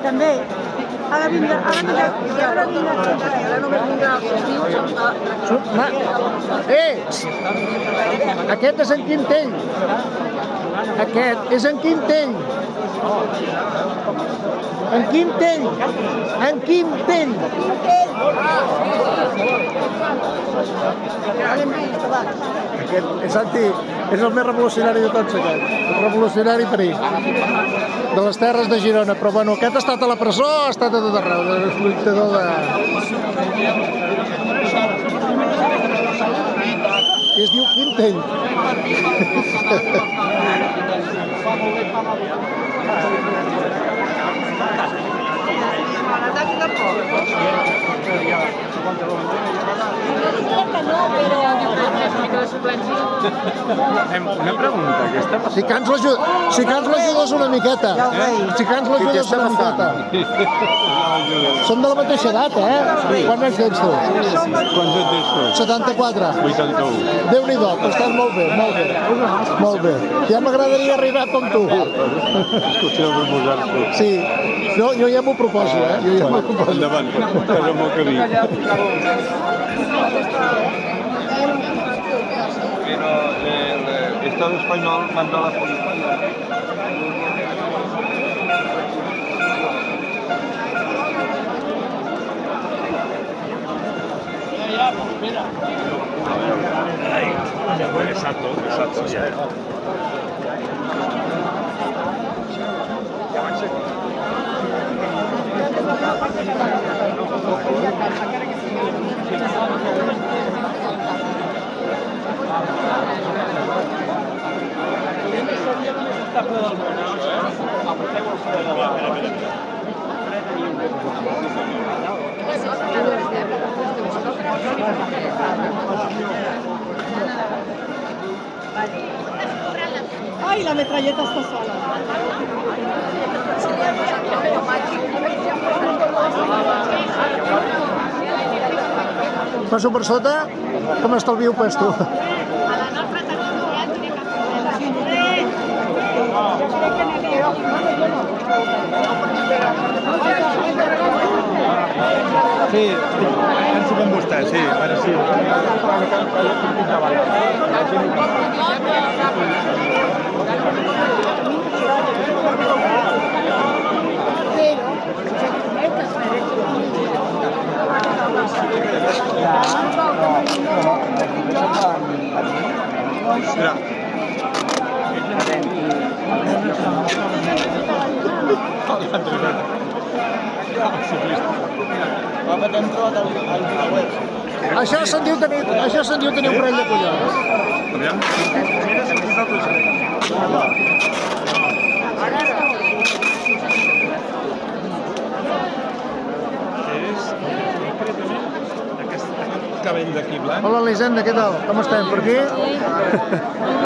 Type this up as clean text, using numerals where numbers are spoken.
També. Ara vindrà. Aquest és en Quintell. Aquest és en Quintell. En Quintell. En Quintell. Aquest és és el més revolucionari de tots, aquest. El revolucionari per de les terres de Girona. Però bueno, aquest ha estat a la presó, ha estat a tot arreu, és lluitador de... I es diu Quintell. Una pregunta, què està passant? Si cans l'ajudes una miqueta. Si cans l'ajudes una miqueta. Som de la mateixa edat, eh? Quants anys tens tu? Quants anys tens tu? 74. 81. Déu-n'hi-do, però estàs molt bé, molt bé. Molt bé. Ja m'agradaria arribar com tu. És qüestió de proposar-t'ho. Sí. No, jo ja m'ho proposo, eh? Jo ja m'ho proposo. Endavant, estàs al meu camí. Pero el Estado español mandó a la policía. Exacto, ya. Ai, la metralleta està sola. Passo per sota, que m'estalvio pesto. Sí, penso com vostè, sí, ara sí. Això se'n diu tenir un parell de collons. Aviam. Aquest cabell d'aquí blanc. Hola, Elisenda, què tal? Com estem? Per aquí?